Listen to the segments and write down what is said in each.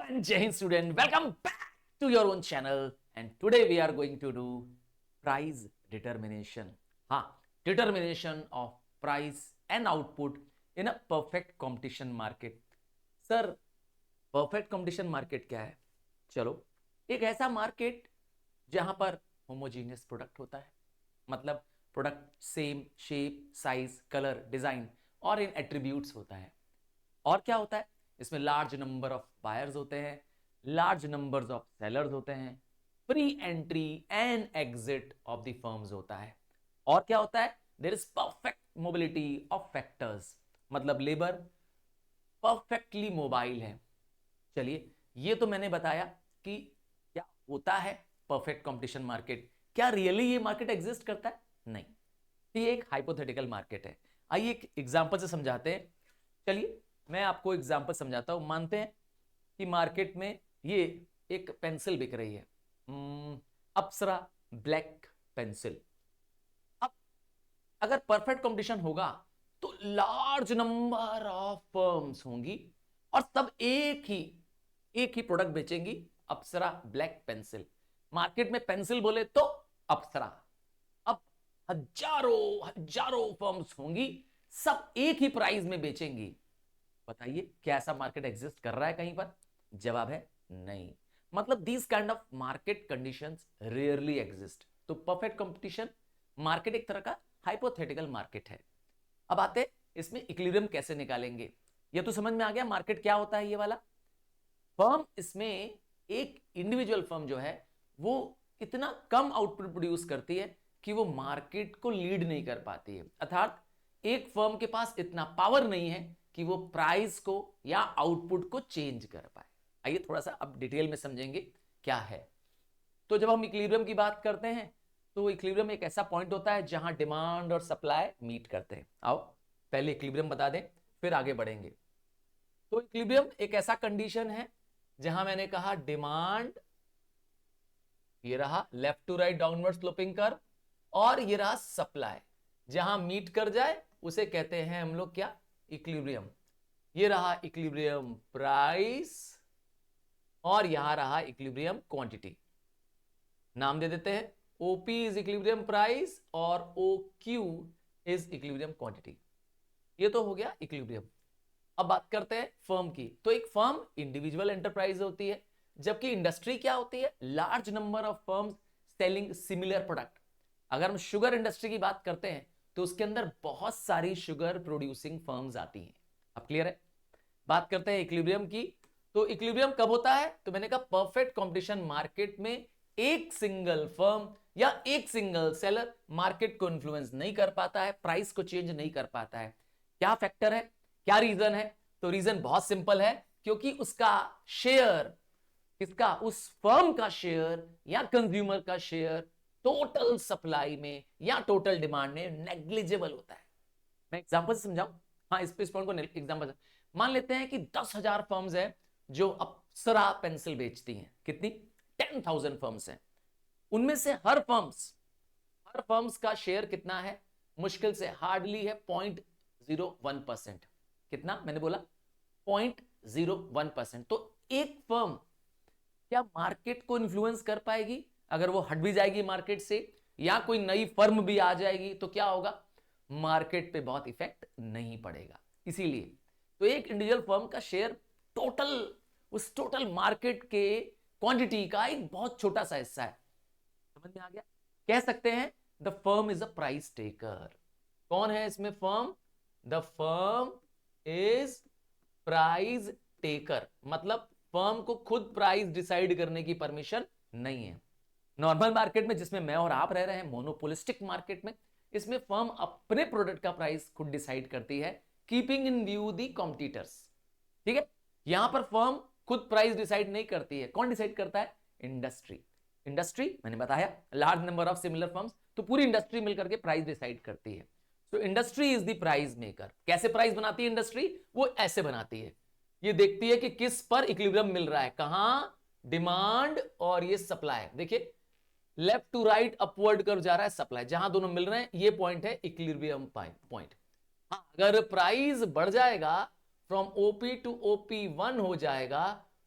and Jai Hind student, welcome back to your own channel and today we are going to do price determination. हाँ, determination of price and output in a perfect competition market. Sir, perfect competition market क्या है? चलो, एक ऐसा market जहां पर homogeneous product होता है, मतलब product same shape, size, colour, design और इन एट्रीब्यूट्स होता है. और क्या होता है इसमें? लार्ज नंबर ऑफ बायर्स होते हैं, लार्ज नंबर्स ऑफ सेलर्स होते हैं, free entry and exit of the firms होता है. और क्या होता है? There is perfect mobility of factors, मतलब लेबर परफेक्टली मोबाइल है. चलिए, ये तो मैंने बताया कि क्या होता है परफेक्ट कंपटीशन मार्केट. क्या रियली ये मार्केट एग्जिस्ट करता है? नहीं, ये एक हाइपोथेटिकल मार्केट है. आइए एक एग्जांपल से समझाते हैं. चलिए मैं आपको एग्जांपल समझाता हूं. मानते हैं कि मार्केट में ये एक पेंसिल बिक रही है, अप्सरा ब्लैक पेंसिल. अब अगर परफेक्ट कंपटीशन होगा तो लार्ज नंबर ऑफ फर्म्स होंगी और सब एक ही प्रोडक्ट बेचेंगी, अप्सरा ब्लैक पेंसिल. मार्केट में पेंसिल बोले तो अप्सरा. अब हजारों फर्म्स होंगी, सब एक ही प्राइस में बेचेंगी. बताइए क्या ऐसा मार्केट एग्जिस्ट कर रहा है कहीं पर? जवाब है नहीं. मतलब these kind of market conditions rarely exist. तो परफेक्ट कंपटीशन मार्केट एक तरह का हाइपोथेटिकल मार्केट है. अब आते इसमें इक्विलिब्रियम कैसे निकालेंगे. ये तो समझ में आ गया मार्केट क्या होता है. ये वाला फर्म, इसमें एक इंडिविजुअल फर्म जो है वो इतना कम आउटपुट प्रोड्यूस करती है कि वो मार्केट को लीड नहीं कर पाती है. अर्थात एक फर्म के पास इतना पावर नहीं है कि वो प्राइस को या आउटपुट को चेंज कर पाए. आइए थोड़ा सा अब डिटेल में समझेंगे क्या है. तो जब हम इक्विलिब्रियम की बात करते हैं तो इक्विलिब्रियम एक ऐसा पॉइंट होता है जहां डिमांड और सप्लाई मीट करते हैं. आओ पहले इक्विलिब्रियम बता दें, फिर आगे बढ़ेंगे. तो इक्विलिब्रियम एक ऐसा कंडीशन है जहां मैंने कहा डिमांड, ये रहा left to right downward sloping curve, और ये रहा सप्लाई, जहां मीट कर जाए उसे कहते हैं हम लोग क्या? इक्विलिब्रियम. ये रहा इक्विलिब्रियम प्राइस और यहां रहा इक्विलिब्रियम क्वांटिटी. नाम दे देते हैं, OP इज इक्विलिब्रियम प्राइस और OQ इज इक्विलिब्रियम क्वांटिटी. ये तो हो गया इक्विलिब्रियम. अब बात करते हैं फर्म की. तो एक फर्म इंडिविजुअल एंटरप्राइज होती है, जबकि इंडस्ट्री क्या होती है? Large number of firms selling similar product. अगर हम शुगर इंडस्ट्री की बात करते हैं तो उसके अंदर बहुत सारी शुगर प्रोड्यूसिंग फर्म्स आती हैं. अब क्लियर है? बात करते हैं इक्विलिब्रियम की. तो इक्विलिब्रियम कब होता है? तो मैंने कहा परफेक्ट कंपटीशन मार्केट में एक सिंगल फर्म या एक सिंगल सेलर मार्केट को इन्फ्लुएंस नहीं कर पाता है, प्राइस को चेंज नहीं कर पाता है. क्या फैक्टर है, क्या रीजन है? तो रीजन बहुत सिंपल है, क्योंकि उसका शेयर, किसका? उस फर्म का शेयर या कंज्यूमर का शेयर टोटल सप्लाई में या टोटल डिमांड में नेग्लिजिबल होता है. मैं एग्जांपल से समझाऊं. हाँ, इस पॉइंट को एग्जांपल. मान लेते हैं कि 10,000 फर्म्स हैं जो अप्सरा पेंसिल बेचती हैं. कितनी? 10,000 फर्म्स हैं. उनमें से हर फर्म्स का शेयर कितना है? मुश्किल से हार्डली है 0.01%. कितना मैंने बोला? 0.01%. तो एक फर्म क्या मार्केट को इन्फ्लुएंस कर पाएगी? अगर वो हट भी जाएगी मार्केट से या कोई नई फर्म भी आ जाएगी तो क्या होगा? मार्केट पे बहुत इफेक्ट नहीं पड़ेगा. इसीलिए तो एक इंडिविजुअल फर्म का शेयर उस टोटल मार्केट के क्वांटिटी का एक बहुत छोटा सा हिस्सा है. समझ में आ गया? कह सकते हैं the firm is a price taker. कौन है इसमें firm? The firm is price taker. मतलब फर्म को खुद प्राइस डिसाइड करने की परमिशन नहीं है. नॉर्मल मार्केट में जिसमें मैं और आप रह रहे हैं, मोनोपोलिस्टिक मार्केट में, इसमें फर्म अपने प्रोडक्ट का प्राइस खुद डिसाइड करती है, keeping in view the competitors. ठीक है? यहां पर फर्म खुद प्राइस डिसाइड नहीं करती है. कौन डिसाइड करता है? इंडस्ट्री मैंने बताया, large number of similar firms, तो पूरी इंडस्ट्री मिलकर के प्राइस डिसाइड करती है. तो industry is the price maker. कैसे प्राइस बनाती है इंडस्ट्री? वो ऐसे बनाती है, ये देखती है कि किस पर इक्विलिब्रियम मिल रहा है, कहां? डिमांड और ये सप्लाई. देखिए left to right upward curve जा रहा है सप्लाई, जहां दोनों मिल रहे हैं ये पॉइंट है इक्विलिब्रियम पॉइंट. अगर प्राइस बढ़ जाएगा, फ्रॉम OP टू OP1 हो जाएगा,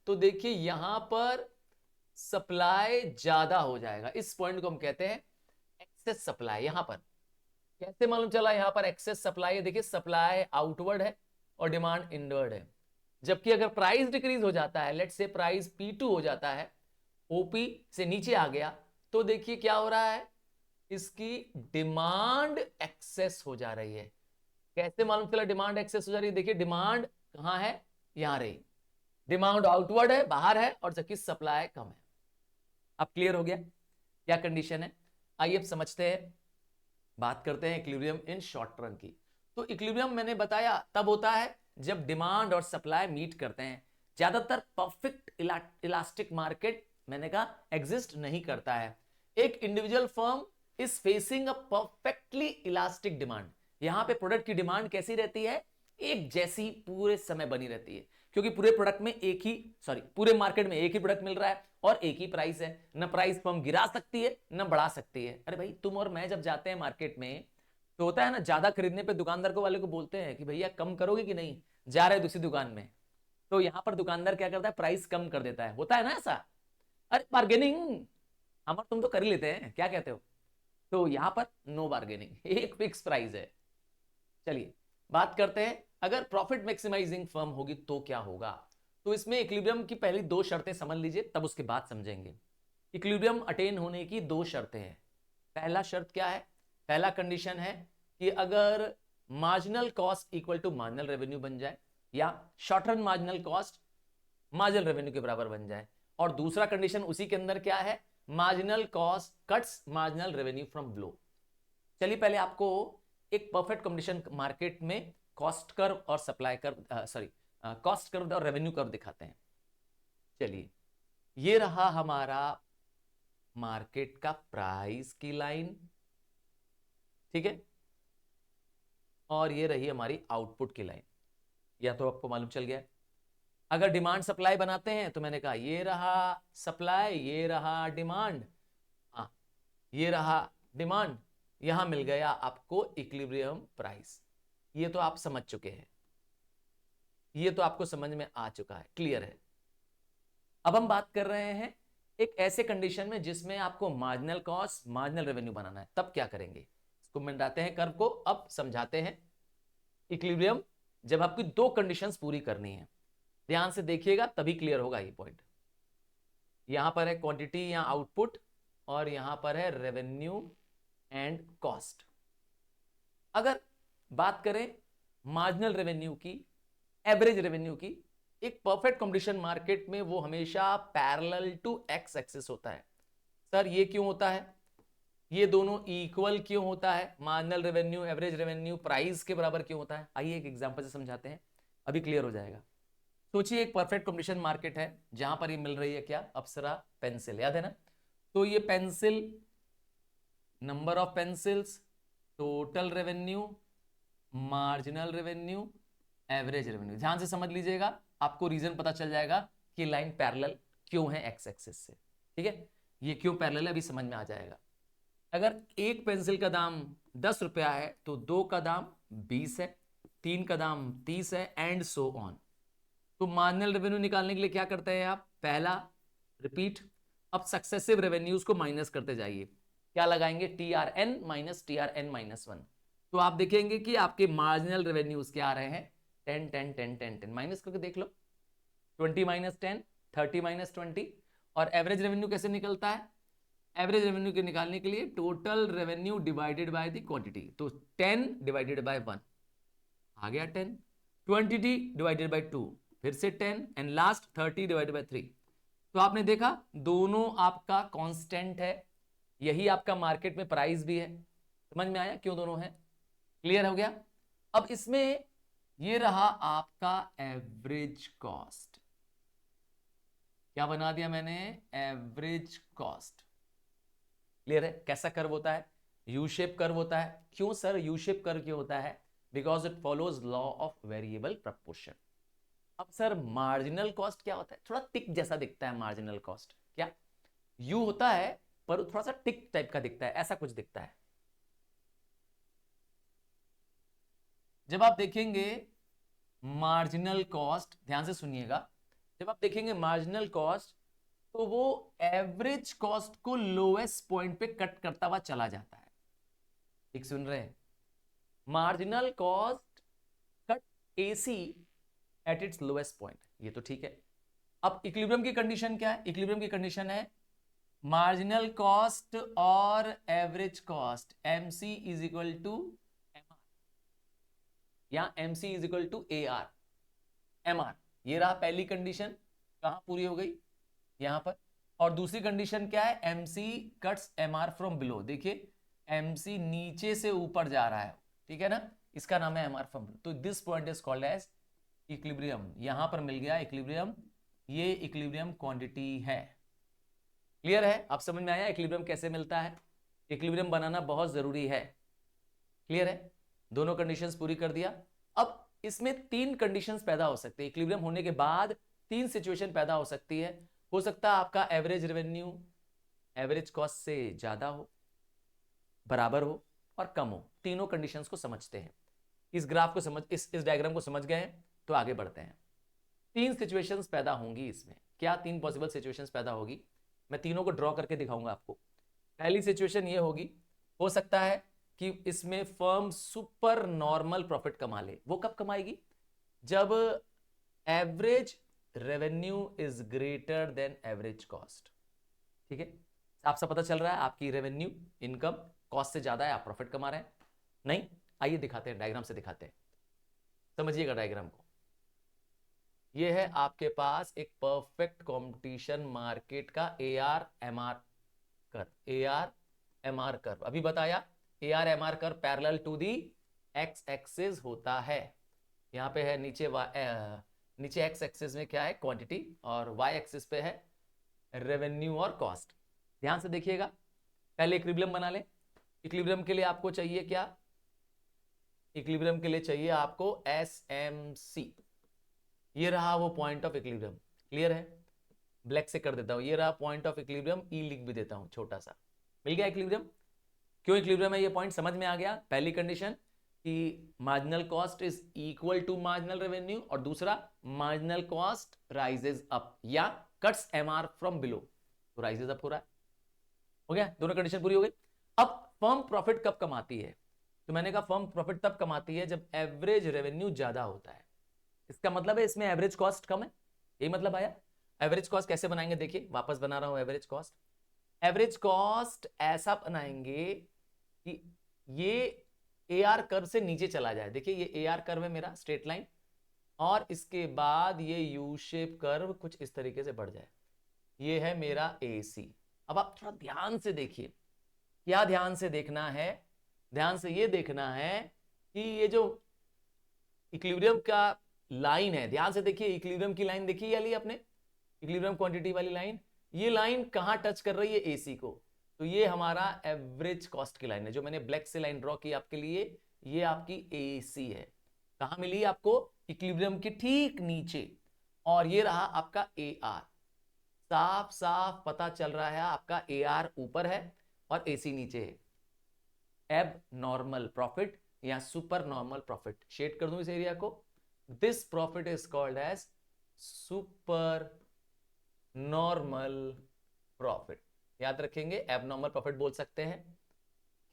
तो देखिए यहां पर सप्लाई ज्यादा हो जाएगा, इस पॉइंट को हम कहते हैं एक्सेस सप्लाई। यहां पर कैसे मालूम चला यहां पर एक्सेस सप्लाई है? देखिए सप्लाई आउटवर्ड है और डिमांड इनवर्ड है, जबकि अगर प्राइस डिक्रीज हो जाता है, लेट्स से प्राइस P2 हो जाता है, ओपी से नीचे आ गया, तो देखिए क्या हो रहा है, इसकी डिमांड एक्सेस हो जा रही है। कैसे मालूम चला डिमांड एक्सेस हो जा रही है? देखिए डिमांड कहां है, यहां रही, डिमांड आउटवर्ड है, बाहर है, और जबकि सप्लाई कम है। अब क्लियर हो गया क्या कंडीशन है? आइए अब समझते हैं, बात करते हैं इक्विलिब्रियम इन शॉर्ट रन की। तो इक्विलिब्रियम मैंने बताया तब होता है जब डिमांड और सप्लाई मीट करते हैं। ज्यादातर परफेक्ट इलास्टिक मार्केट मैंने कहा एग्जिस्ट नहीं करता है। एक individual firm is facing a perfectly elastic demand. यहां पे प्रोडक्ट की डिमांड कैसी रहती है? एक जैसी पूरे समय बनी रहती है, क्योंकि पूरे प्रोडक्ट में एक ही पूरे मार्केट में एक ही प्रोडक्ट मिल रहा है और एक ही प्राइस है। न प्राइस फर्म गिरा सकती है न बढ़ा सकती है। अरे भाई तुम और मैं जब जाते हैं मार्केट में तो होता है ना, ज्यादा खरीदने पे दुकानदार को वाले को बोलते हैं कि भैया कम करोगे कि नहीं, जा रहे दूसरी दुकान में। तो यहां पर दुकानदार क्या करता है, प्राइस कम कर देता है, होता है ना ऐसा। अरे बार्गेनिंग हम और तुम तो कर ही लेते हैं, क्या कहते हो? तो यहां पर नो बार्गेनिंग, एक फिक्स प्राइस है। चलिए बात करते हैं अगर प्रॉफिट मैक्सिमाइजिंग फर्म होगी तो क्या होगा। तो इसमें इक्विलिब्रियम की पहली दो शर्तें समझ लीजिए, तब उसके बाद समझेंगे। इक्विलिब्रियम अटेन होने की दो शर्तें हैं। पहला शर्त क्या है? पहला कंडीशन है कि अगर marginal cost equal to marginal revenue बन जाए, या short run marginal cost marginal revenue के बराबर बन जाए। और दूसरा कंडीशन उसी के अंदर क्या है? Marginal cost cuts marginal revenue from below. चलिए पहले आपको एक परफेक्ट कंडीशन मार्केट में कॉस्ट कर्व और सप्लाई कर्व कॉस्ट कर्व और रेवेन्यू कर्व दिखाते हैं। चलिए ये रहा हमारा मार्केट का प्राइस की लाइन, ठीक है, और ये रही हमारी आउटपुट की लाइन। या तो आपको मालूम चल गया। अगर डिमांड सप्लाई बनाते हैं तो मैंने कहा ये रहा सप्लाई, ये रहा डिमांड, हाँ ये रहा डिमांड, यहां मिल गया आपको इक्विलिब्रियम प्राइस। ये तो आप समझ चुके हैं, ये तो आपको समझ में आ चुका है, क्लियर है। अब हम बात कर रहे हैं एक ऐसे कंडीशन में जिसमें आपको मार्जिनल कॉस्ट मार्जिनल रेवेन्यू बनाना है, तब क्या करेंगे? इसको मिटाते हैं कर्व को, अब समझाते हैं इक्विलिब्रियम जब आपकी दो कंडीशंस पूरी करनी है। ध्यान से देखिएगा तभी क्लियर होगा ये पॉइंट। यहां पर है क्वांटिटी या आउटपुट, और यहां पर है रेवेन्यू एंड कॉस्ट। अगर बात करें मार्जिनल रेवेन्यू की, एवरेज रेवेन्यू की, एक परफेक्ट कंडीशन मार्केट में वो हमेशा पैरेलल टू एक्स एक्सिस होता है। सर ये क्यों होता है? ये दोनों इक्वल क्यों होता है? Marginal revenue average revenue price के बराबर क्यों होता है? आइए एक एग्जांपल से समझाते हैं, अभी क्लियर हो जाएगा। सोचिए एक परफेक्ट कंडीशन मार्केट है जहां पर ये मिल रही है क्या? अप्सरा पेंसिल, याद है ना? तो ये pencil, number of pencils, total revenue, marginal revenue, average revenue. ध्यान से समझ लीजिएगा, आपको रीजन पता चल जाएगा कि लाइन पैरेलल क्यों है एक्स एक्सिस से, ठीक है? ये क्यों पैरेलल है अभी समझ में आ जाएगा। अगर एक पेंसिल का दाम 10 रुपया है तो दो का दाम 20 है, तीन का दाम 30 है, एंड सो ऑन। तो मार्जिनल रेवेन्यू निकालने के लिए क्या करते हैं आप? पहला रिपीट, अब सक्सेसिव रेवेन्यूज को माइनस करते जाइए। क्या लगाएंगे? TRN minus TRN minus 1। तो आप देखेंगे कि आपके मार्जिनल रेवेन्यूज क्या आ रहे हैं? 10 10 10 10 10। माइनस करके देख लो, 20 माइनस 10, 30 माइनस 20। और एवरेज रेवेन्यू कैसे निकलता है? एवरेज रेवेन्यू के निकालने के लिए total revenue divided by the quantity, तो 10 डिवाइडेड बाय 1 आ गया 10, 20 डिवाइडेड बाय 2 फिर से 10, एंड लास्ट 30 डिवाइडेड बाय 3। तो आपने देखा दोनों आपका कांस्टेंट है, यही आपका मार्केट में प्राइस भी है। समझ में आया क्यों दोनों है? क्लियर हो गया। अब इसमें ये रहा आपका एवरेज कॉस्ट, क्या बना दिया मैंने? Average cost. क्लियर है? कैसा कर्व होता है? यू शेप कर्व होता है। क्यों सर यू शेप कर्व क्यों होता है? Because it follows law of variable proportion. अब सर मार्जिनल कॉस्ट क्या होता है? थोड़ा टिक जैसा दिखता है मार्जिनल कॉस्ट, क्या यू होता है पर थोड़ा सा टिक टाइप का दिखता है, ऐसा कुछ दिखता है। जब आप देखेंगे मार्जिनल कॉस्ट, ध्यान से सुनिएगा, जब आप देखेंगे मार्जिनल कॉस्ट, तो वो एवरेज कॉस्ट को लोएस्ट पॉइंट पे कट करता हुआ चला जाता है। ठीक सुन रहे हैं? Marginal cost cut AC at its lowest point, ये तो ठीक है। अब इक्विलिब्रियम की कंडीशन क्या है? इक्विलिब्रियम की कंडीशन है मार्जिनल कॉस्ट और average cost MC is equal to MR, या MC is equal to AR MR. ये रहा पहली कंडीशन, कहां पूरी हो गई? यहां पर। और दूसरी कंडीशन क्या है? MC cuts MR from below. देखिए एमसी नीचे से ऊपर जा रहा है, ठीक है ना, इसका नाम है एमआर फ्रॉम बिलो। तो this point is called as equilibrium. यहां पर मिल गया इक्विलिब्रियम, ये इक्विलिब्रियम क्वांटिटी है। क्लियर है? आप समझ में आया इक्विलिब्रियम कैसे मिलता है? इक्विलिब्रियम बनाना बहुत जरूरी है। क्लियर है? दोनों कंडीशंस पूरी कर दिया। अब इसमें तीन कंडीशंस पैदा हो सकती है इक्विलिब्रियम होने के बाद, तीन सिचुएशन पैदा हो सकती है। हो सकता है आपका एवरेज रेवेन्यू एवरेज कॉस्ट से ज्यादा हो, बराबर हो, और कम हो। तीनों कंडीशंस को समझते हैं। इस ग्राफ को समझ, इस डायग्राम को समझ गए हैं तो आगे बढ़ते हैं। तीन सिचुएशंस पैदा होंगी इसमें। क्या तीन पॉसिबल सिचुएशंस पैदा होगी? मैं तीनों को ड्रॉ करके दिखाऊंगा आपको। पहली सिचुएशन ये होगी, हो सकता है कि इसमें फर्म सुपर नॉर्मल प्रॉफिट कमा ले। वो कब कमाएगी? जब average revenue is greater than average cost. ठीक है? आप सब पता चल रहा है आपकी रेवेन्यू इनकम कॉस्ट से ज्यादा है, आप प्रॉफिट कमा रहे हैं। नहीं, आइए दिखाते हैं, डायग्राम से दिखाते हैं। समझिएगा डायग्राम को। ये है आपके पास एक परफेक्ट कंपटीशन मार्केट का AR MR curve. AR MR curve अभी बताया, AR MR curve parallel to the X axis होता है। यहां पे है नीचे नीचे एक्स एक्सिस में क्या है? क्वांटिटी, और वाई एक्सिस पे है रेवेन्यू और कॉस्ट। ध्यान से देखिएगा, पहले इक्विलिब्रियम बना ले। इक्विलिब्रियम के लिए आपको चाहिए क्या? इक्विलिब्रियम के लिए चाहिए आपको एस एम सी। ये रहा वो पॉइंट ऑफ इक्विलिब्रियम। क्लियर है? ब्लैक से कर देता हूं, ये रहा पॉइंट ऑफ इक्विलिब्रियम, ई लिख भी देता हूं छोटा सा। मिल गया इक्विलिब्रियम। क्यों इक्विलिब्रियम है? ये पॉइंट समझ में आ गया। पहली कंडीशन कि marginal cost is equal to marginal revenue, और दूसरा मार्जिनल कॉस्ट राइजेज अप या कट्स एमआर फ्रॉम बिलो, तो राइजेज अप हो रहा है। हो गया, दोनों कंडीशन पूरी हो गई। अब फर्म प्रॉफिट कब कमाती है? तो मैंने कहा फर्म प्रॉफिट तब कमाती है जब एवरेज रेवेन्यू ज्यादा होता है। इसका मतलब है इसमें एवरेज कॉस्ट कम है, यही मतलब आया। एवरेज कॉस्ट कैसे बनाएंगे? देखिए वापस बना रहा हूं एवरेज कॉस्ट। एवरेज कॉस्ट ऐसा बनाएंगे कि ये एआर कर्व से नीचे चला जाए। देखिए ये एआर कर्व है मेरा, स्ट्रेट लाइन, और इसके बाद ये यू शेप कर्व कुछ इस तरीके से बढ़ जाए। ये है मेरा एसी। अब आप थोड़ा ध्यान से देखिए, क्या ध्यान से देखना है? ध्यान से ये देखना है कि ये जो इक्विलिब्रियम का लाइन है, ध्यान से देखिए, इक्विलिब्रियम की लाइन देखिए वाली आपने, इक्विलिब्रियम क्वांटिटी वाली लाइन, ये लाइन कहां टच कर रही है? एसी को। तो ये हमारा एवरेज कॉस्ट की लाइन है, जो मैंने ब्लैक से लाइन ड्रॉ की आपके लिए, ये आपकी एसी है। कहां मिली आपको? इक्विलिब्रियम के ठीक नीचे। और ये रहा आपका ए आर। साफ साफ पता चल रहा है आपका ए आर ऊपर है और एसी नीचे है। एब नॉर्मल प्रॉफिट या सुपर नॉर्मल प्रॉफिट, शेड कर दूं इस एरिया को। This profit is called as super normal profit. याद रखेंगे, एबनॉर्मल प्रॉफिट बोल सकते हैं।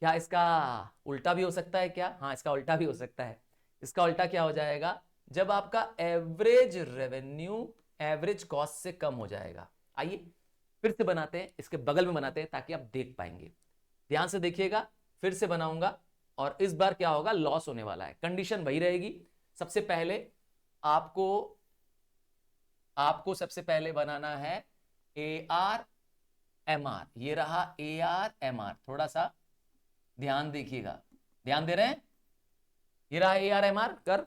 क्या इसका उल्टा भी हो सकता है क्या? हाँ, इसका उल्टा भी हो सकता है। इसका उल्टा क्या हो जाएगा? जब आपका एवरेज रेवेन्यू एवरेज कॉस्ट से कम हो जाएगा। आइए फिर से बनाते हैं, इसके बगल में बनाते हैं ताकि आप देख पाएंगे। ध्यान से देखिएगा, फिर से बनाऊंगा, और इस बार क्या होगा? लॉस होने वाला है। कंडीशन वही रहेगी। सबसे पहले आपको आपको सबसे पहले बनाना है ए आर एम आर। ये रहा ए आर एम आर, थोड़ा सा ध्यान देखिएगा। ध्यान दे रहे हैं? ये रहा ए आर एम आर कर।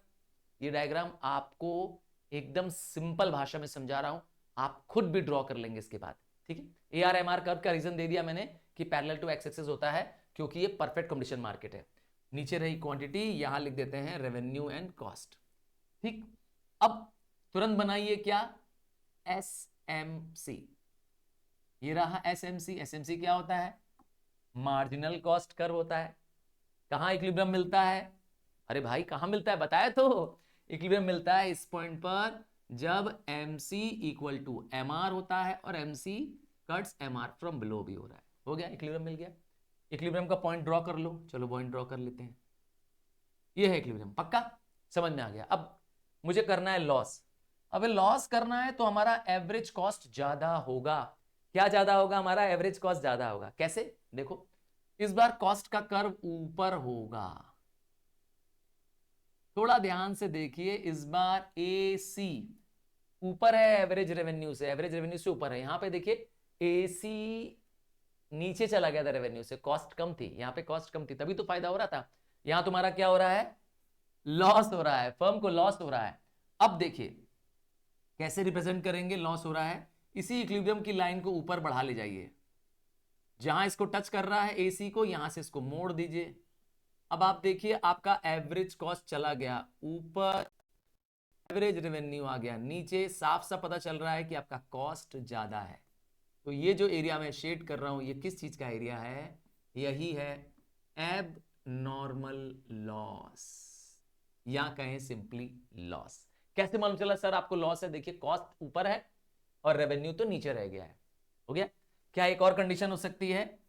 ये डायग्राम आपको एकदम सिंपल भाषा में समझा रहा हूं, आप खुद भी ड्रॉ कर लेंगे इसके बाद। ठीक है? A R M R curve का रीजन दे दिया मैंने कि पैरेलल टू एक्स एक्सिस होता है, क्योंकि ये परफेक्ट कंपटीशन मार्केट है। नीचे रही क्वांटिटी, यहां लिख देते हैं रेवेन्यू एंड कॉस्ट। ठीक, अब तुरंत बनाइए क्या? S M C. ये रहा S M C. S M C क्या होता है? मार्जिनल कॉस्ट कर्व होता है। कहां इक्विलिब्रियम मिलता है? अरे भाई कहां मिलता है बताया तो। इक्विलिब्रियम मिलता है इस पॉइंट पर जब MC इक्वल टू MR होता है और MC cuts MR from below भी हो रहा है। हो गया, इक्विलिब्रियम मिल गया। इक्विलिब्रियम का पॉइंट ड्रॉ कर लो, चलो पॉइंट ड्रॉ कर लेते हैं। ये है इक्विलिब्रियम, पक्का समझ में आ गया। अब मुझे करना है लॉस। अब लॉस करना है तो हमारा एवरेज कॉस्ट ज्यादा होगा। क्या ज्यादा होगा? हमारा एवरेज कॉस्ट ज्यादा होगा। कैसे? देखो, इस बार कॉस्ट का कर्व ऊपर होगा, थोड़ा ध्यान से देखिए। इस बार AC ऊपर है एवरेज रेवेन्यू से, एवरेज रेवेन्यू से ऊपर है। यहां पे देखिए AC नीचे चला गया था रेवेन्यू से, कॉस्ट कम थी, यहां पे कॉस्ट कम थी, तभी तो फायदा हो रहा था। यहां तुम्हारा क्या हो रहा है? लॉस हो रहा है, फर्म को लॉस हो रहा है। अब देखिए कैसे रिप्रेजेंट करेंगे लॉस हो रहा है। इसी इक्विलिब्रियम की लाइन को ऊपर बढ़ा ले जाइए, जहां इसको टच कर रहा है AC को, यहां से इसको मोड़ दीजिए। अब आप देखिए आपका एवरेज कॉस्ट चला गया ऊपर, एवरेज रेवेन्यू आ गया नीचे। साफ साफ पता चल रहा है कि आपका कॉस्ट ज्यादा है। तो ये जो एरिया मैं शेड कर रहा हूं, ये किस चीज का एरिया है? यही है एब नॉर्मल लॉस, या कहें सिंपली लॉस। कैसे मालूम चला सर आपको लॉस है? देखिए कॉस्ट ऊपर है और रेवेन्यू तो नीचे रह गया है। हो गया। क्या एक और कंडीशन हो सकती है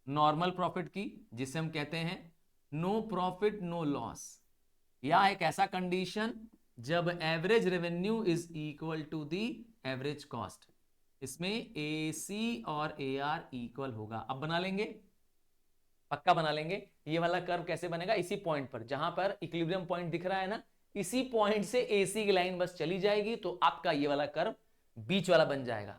नॉर्मल प्रॉफिट की, जिसे हम कहते हैं नो प्रॉफिट नो लॉस, या एक ऐसा कंडीशन जब average revenue is equal to the average cost, इसमें AC और AR इक्वल होगा। अब बना लेंगे, पक्का बना लेंगे। ये वाला कर्व कैसे बनेगा? इसी पॉइंट पर, जहां पर इक्विलिब्रियम पॉइंट दिख रहा है ना, इसी पॉइंट से AC की लाइन बस चली जाएगी तो आपका ये वाला कर्व बीच वाला बन जाएगा,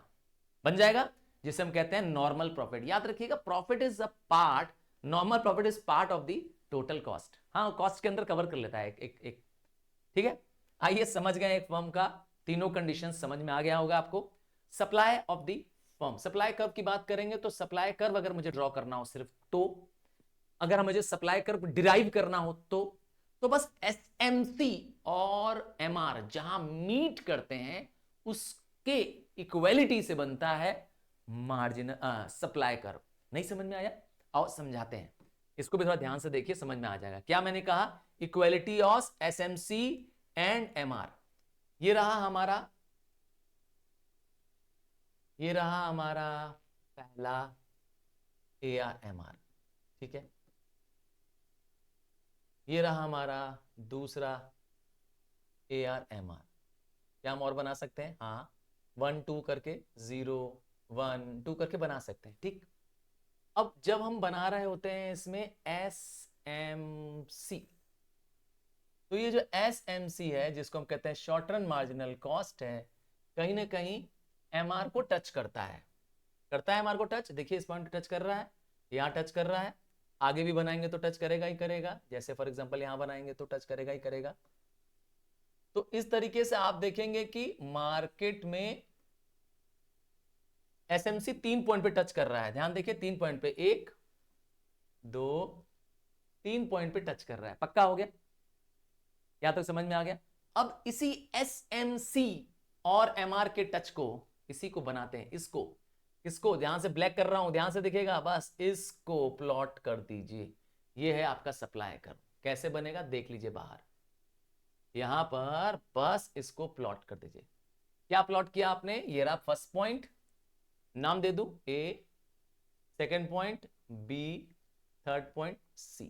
बन जाएगा, जिसे हम कहते हैं नॉर्मल प्रॉफिट। याद रखिएगा, profit is a part, normal profit is part of the total cost. हाँ, कॉस्ट के अंदर कवर कर लेता है एक। ठीक है, आइए समझ गए एक फर्म का तीनों कंडीशन समझ में आ गया होगा आपको। Supply of the firm, supply curve की बात करेंगे तो सप्लाई कर्व अगर मुझे ड्रॉ करना हो सिर्फ, तो अगर मुझे सप्लाई कर्व डिराइव करना हो तो बस SMC और MR जहां मीट करते हैं उसके इक्वलिटी से बनता है मार्जिन सप्लाई कर्व। नहीं समझ में आया? आओ समझाते हैं, इसको भी थोड़ा ध्यान से देखिए, समझ में आ जाएगा। क्या मैंने कहा? Equality of SMC and MR। ये रहा हमारा, ये रहा हमारा पहला AR/MR, ठीक है। ये रहा हमारा दूसरा AR/MR। क्या हम और बना सकते हैं? हाँ, 1 2 करके, 0 1 2 करके बना सकते हैं, ठीक। अब जब हम बना रहे होते हैं इसमें SMC, तो ये जो SMC है, जिसको हम कहते हैं शॉर्ट रन मार्जिनल कॉस्ट है, कहीं ना कहीं MR को टच करता है, करता है MR को टच। देखिए इस पॉइंट टच कर रहा है, यहाँ टच कर रहा है, आगे भी बनाएंगे तो टच करेगा ही करेगा। जैसे फॉर एग्जांपल यहाँ बनाएंगे तो टच करेगा ही करेगा। तो इस तरीके से आप देखेंगे कि मार्केट में SMC 3 पॉइंट पे टच कर रहा है। ध्यान देखिए 3 पॉइंट पे, 1 2 3 पॉइंट पे टच कर रहा है। पक्का हो गया? यहां तक समझ में आ गया? अब इसी SMC और MR के टच को, इसी को बनाते हैं, इसको ध्यान से ब्लैक कर रहा हूं, ध्यान से दिखेगा, बस इसको प्लॉट कर दीजिए। ये है आपका सप्लाई कर्व। कैसे बनेगा देख लीजिए बाहर, यहां पर बस इसको प्लॉट कर दीजिए। क्या प्लॉट किया आपने? ये रहा फर्स्ट पॉइंट, नाम दे दूं A, second point B, third point C।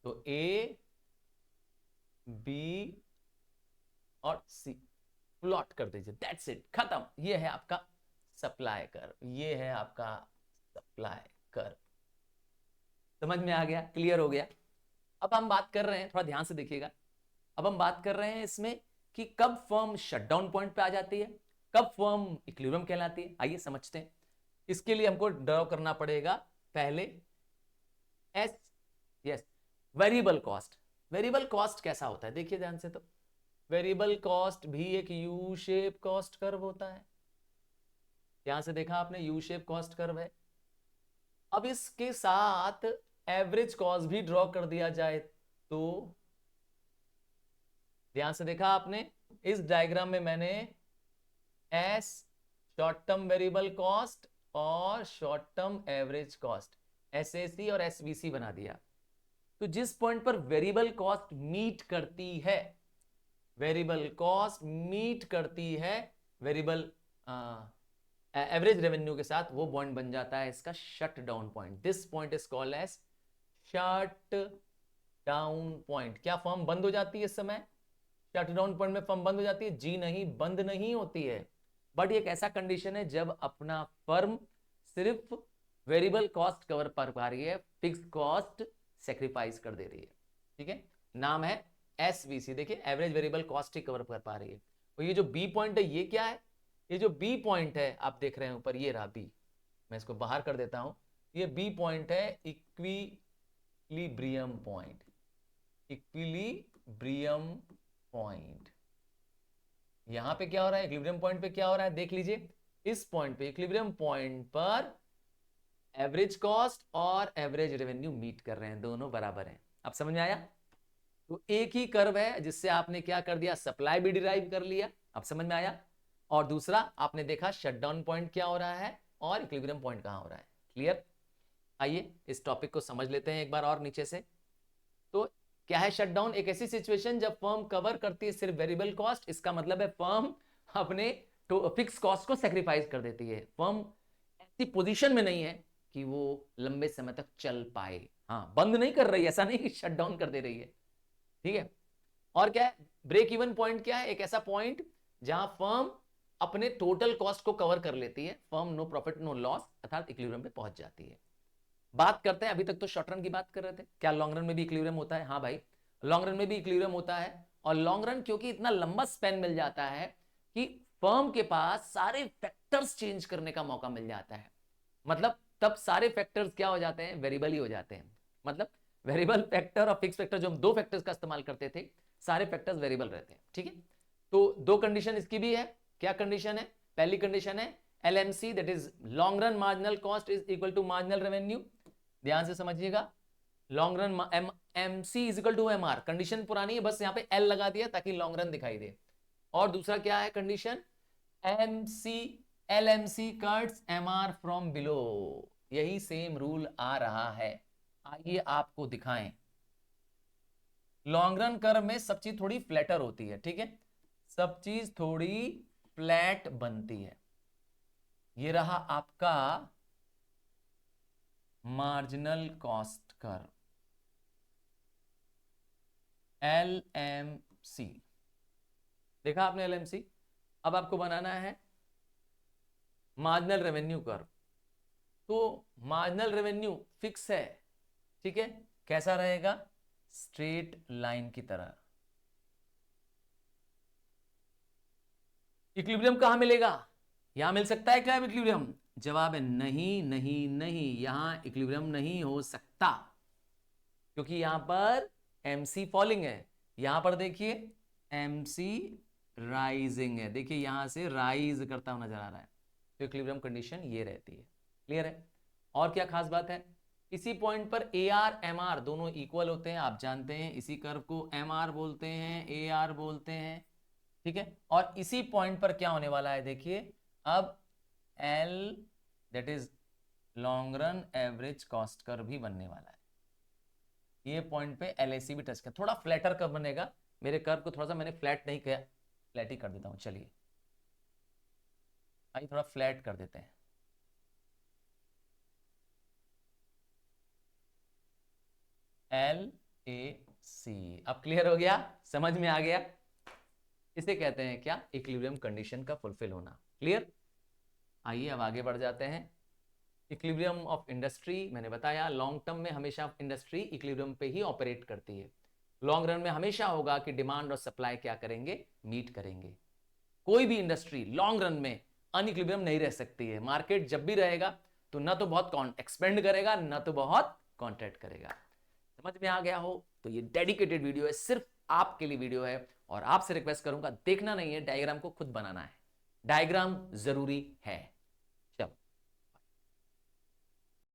तो A B और C प्लॉट कर दीजिए, दैट्स इट, खत्म। ये है आपका सप्लाई कर्व, ये है आपका सप्लाई कर्व। समझ में आ गया? क्लियर हो गया? अब हम बात कर रहे हैं, थोड़ा ध्यान से देखिएगा, अब हम बात कर रहे हैं इसमें कि कब फर्म शटडाउन पॉइंट पे आ जाती है, कब फर्म इक्विलिब्रियम कहलाती है। आइए समझते हैं। इसके लिए हमको ड्रॉ करना पड़ेगा पहले S yes variable cost. Variable cost कैसा होता है देखिए ध्यान से, तो वेरिएबल कॉस्ट भी एक यू शेप कॉस्ट कर्व होता है। यहां से देखा आपने, यू शेप कॉस्ट कर्व है। अब इसके साथ एवरेज कॉस्ट भी ड्रॉ कर दिया जाए तो, ध्यान से देखा आपने, इस डायग्राम में मैंने S short term variable cost और short term average cost SAC और SVC बना दिया। तो जिस पॉइंट पर वेरिएबल कॉस्ट मीट करती है वेरिएबल कॉस्ट मीट करती है वेरिएबल एवरेज रेवेन्यू के साथ, वो पॉइंट बन जाता है इसका shut down point. This point is called as shut down point. क्या फर्म बंद हो जाती है इस समय? शट डाउन पॉइंट में फर्म बंद हो जाती है? जी नहीं, बंद नहीं होती है, बट एक ऐसा कंडीशन है जब अपना फर्म सिर्फ वेरिएबल कॉस्ट कवर कर पा रही है, फिक्स कॉस्ट सेक्रीफाइस कर दे रही है। ठीक है, नाम है एसवीसी। देखिए, एवरेज वेरिएबल कॉस्ट ही कवर कर पा रही है। और ये जो बी पॉइंट है, ये क्या है? ये जो बी पॉइंट है आप देख रहे हैं ऊपर, ये रहा बी। मैं इसको बाहर कर देता हूं। ये बी पॉइंट है इक्विलिब्रियम पॉइंट। इक्विलिब्रियम पॉइंट, यहां पे क्या हो रहा है? इक्विलिब्रियम पॉइंट पे क्या हो रहा है देख लीजिए। इस पॉइंट पे, इक्विलिब्रियम पॉइंट पर एवरेज कॉस्ट और एवरेज रेवेन्यू मीट कर रहे हैं, दोनों बराबर हैं। अब समझ में आया? तो एक ही कर्व है जिससे आपने क्या कर दिया, सप्लाई भी डिराइव कर लिया। अब समझ में आया? और दूसरा आपने देखा शटडाउन पॉइंट क्या हो रहा है और इक्विलिब्रियम पॉइंट कहां हो रहा है। क्लियर? आइए इस टॉपिक को समझ लेते हैं एक बार और नीचे से। तो क्या है शटडाउन? एक ऐसी सिचुएशन जब फर्म कवर करती है सिर्फ वेरिएबल कॉस्ट। इसका मतलब है फर्म अपने फिक्स कॉस्ट को सेक्रीफाइस कर देती है। फर्म ऐसी पोजीशन में नहीं है कि वो लंबे समय तक चल पाए। हाँ, बंद नहीं कर रही, ऐसा नहीं कि शटडाउन कर दे रही है। ठीक है, और क्या है? ब्रेक इवन पॉइंट क्या है? एक ऐसा पॉइंट जहां फर्म अपने टोटल कॉस्ट को कवर कर लेती है, firm no profit no loss अर्थात इक्विलिब्रियम पे पहुंच जाती है। बात करते हैं, अभी तक तो शॉर्ट रन की बात कर रहे थे, क्या लॉन्ग रन में भी इक्विलिब्रियम होता है? हाँ भाई, लॉन्ग रन में भी इक्विलिब्रियम होता है। और लॉन्ग रन क्योंकि इतना लंबा स्पेन मिल जाता है कि फर्म के पास सारे फैक्टर्स चेंज करने का मौका मिल जाता है। मतलब तब सारे फैक्टर्स क्या हो जाते हैं? वेरिएबल ही हो जाते हैं। मतलब वेरिएबल फैक्टर और फिक्स फैक्टर, जो हम दो फैक्टर्स का इस्तेमाल करते थे, सारे फैक्टर्स वेरिएबल रहते हैं। ठीक है, तो दो कंडीशन इसकी भी है। क्या कंडीशन है? पहली कंडीशन है LMC, that is long run marginal cost is equal to marginal revenue. ध्यान से समझिएगा, long run MC is equal to MR। Condition पुरानी है, बस यहां पे L लगा दिया ताकि लॉन्ग रन दिखाई दे। और दूसरा क्या है condition? LMC cuts MR from below. यही सेम रूल आ रहा है। आइए आपको दिखाएं। लॉन्ग रन कर्व में सब चीज थोड़ी फ्लैटर होती है। ठीक है, सब चीज थोड़ी फ्लैट बनती है। ये रहा आपका मार्जिनल कॉस्ट कर्व, LMC। देखा आपने LMC? अब आपको बनाना है मार्जिनल रेवेन्यू कर्व। तो मार्जिनल रेवेन्यू फिक्स है। ठीक है, कैसा रहेगा? स्ट्रेट लाइन की तरह। इक्विलिब्रियम कहां मिलेगा? यहां मिल सकता है क्या इक्विलिब्रियम? जवाब है नहीं नहीं नहीं, यहां इक्विलिब्रियम नहीं हो सकता, क्योंकि यहां पर MC फॉलिंग है। यहां पर देखिए MC राइजिंग है। देखिए यहां से राइज करता हुआ नजर आ रहा है, तो इक्विलिब्रियम कंडीशन ये रहती है। क्लियर है? और क्या खास बात है? इसी पॉइंट पर AR MR दोनों इक्वल होते हैं, आप जानते हैं। इसी कर्व को MR बोलते हैं, AR बोलते हैं। ठीक है, और इसी पॉइंट पर क्या होने वाला है देखिए, अब L that is long run average cost curve भी बनने वाला है। ये पॉइंट पे LAC भी टच कर, थोड़ा फ्लैटर कर्व बनेगा। मेरे कर्व को थोड़ा सा मैंने फ्लैट नहीं किया, फ्लैट ही कर देता हूं। चलिए आइए थोड़ा फ्लैट कर देते हैं। LAC अब क्लियर हो गया? समझ में आ गया? इसे कहते हैं क्या? इक्विलिब्रियम कंडीशन का फुलफिल होना। क्लियर? आइए अब आगे बढ़ जाते हैं। इक्विलिब्रियम ऑफ इंडस्ट्री मैंने बताया, लॉन्ग टर्म में हमेशा इंडस्ट्री इक्विलिब्रियम पे ही ऑपरेट करती है। लॉन्ग रन में हमेशा होगा कि डिमांड और सप्लाई क्या करेंगे? मीट करेंगे। कोई भी इंडस्ट्री लॉन्ग रन में अनइक्विलिब्रियम नहीं रह सकती है। मार्केट जब भी रहेगा तो ना तो बहुत एक्सपेंड करेगा, ना तो बहुत कॉन्ट्रैक्ट करेगा। समझ में आ गया हो तो ये डेडिकेटेड वीडियो है, सिर्फ आपके लिए वीडियो है। और आपसे रिक्वेस्ट करूंगा, देखना नहीं है, डायग्राम को खुद बनाना है। डायग्राम जरूरी है।